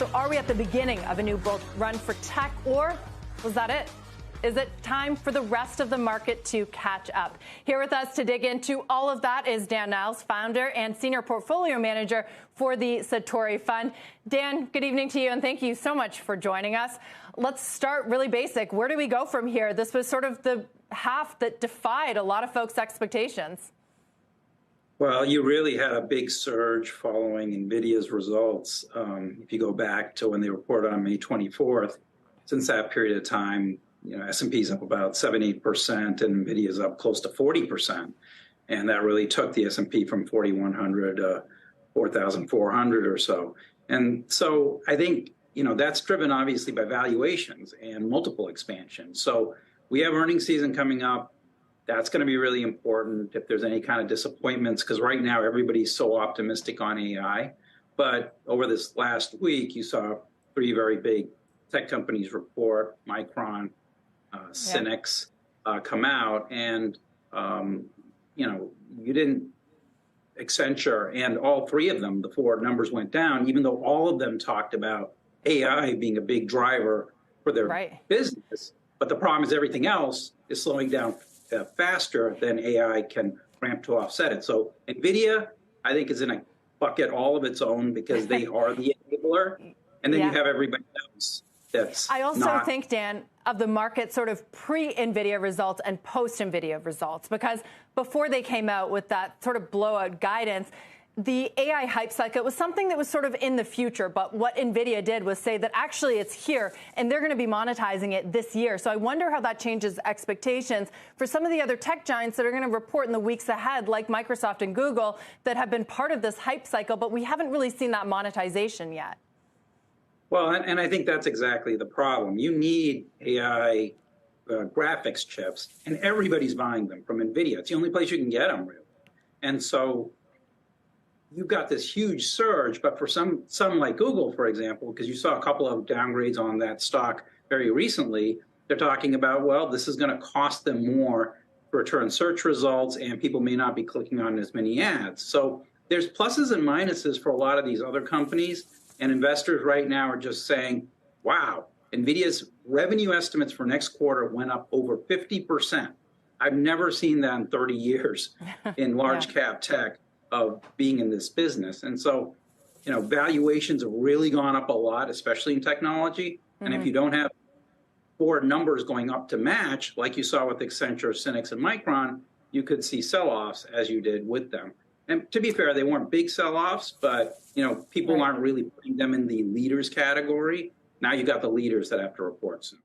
So are we at the beginning of a new bull run for tech, or was that it? Is it time for the rest of the market to catch up? Here with us to dig into all of that is Dan Niles, founder and senior portfolio manager for the Satori Fund. Dan, good evening to you, and thank you so much for joining us. Let's start really basic. Where do we go from here? This was sort of the half that defied a lot of folks' expectations. Well, you really had a big surge following NVIDIA's results. If you go back to when they reported on May 24th, since that period of time, S&P's up about 70% and NVIDIA's up close to 40%. And that really took the S&P from 4,100 to 4,400 or so. And so I think, that's driven obviously by valuations and multiple expansion. So we have earnings season coming up. That's going to be really important if there's any kind of disappointments, because right now everybody's so optimistic on AI. But over this last week, you saw three very big tech companies report, Micron, Cynics, come out, and you didn't Accenture, and all three of them, the four numbers went down, even though all of them talked about AI being a big driver for their business. But the problem is everything else is slowing down faster than AI can ramp to offset it. So NVIDIA, I think, is in a bucket all of its own because they are the enabler, and then you have everybody else. I also think, Dan, of the market sort of pre-NVIDIA results and post-NVIDIA results, because before they came out with that sort of blowout guidance, the AI hype cycle was something that was sort of in the future. But what NVIDIA did was say that actually it's here and they're going to be monetizing it this year. So I wonder how that changes expectations for some of the other tech giants that are going to report in the weeks ahead, like Microsoft and Google, that have been part of this hype cycle, but we haven't really seen that monetization yet. Well, and I think that's exactly the problem. You need AI graphics chips, and everybody's buying them from NVIDIA. It's the only place you can get them, really. And so you've got this huge surge, but for some like Google, for example, because you saw a couple of downgrades on that stock very recently, they're talking about, well, this is going to cost them more to return search results, and people may not be clicking on as many ads. So there's pluses and minuses for a lot of these other companies. And investors right now are just saying, wow, NVIDIA's revenue estimates for next quarter went up over 50%. I've never seen that in 30 years in large cap tech of being in this business. And so, valuations have really gone up a lot, especially in technology. And if you don't have forward numbers going up to match, like you saw with Accenture, Cynics, and Micron, you could see sell-offs as you did with them. And to be fair, they weren't big sell-offs, but people aren't really putting them in the leaders category. Now you've got the leaders that have to report soon.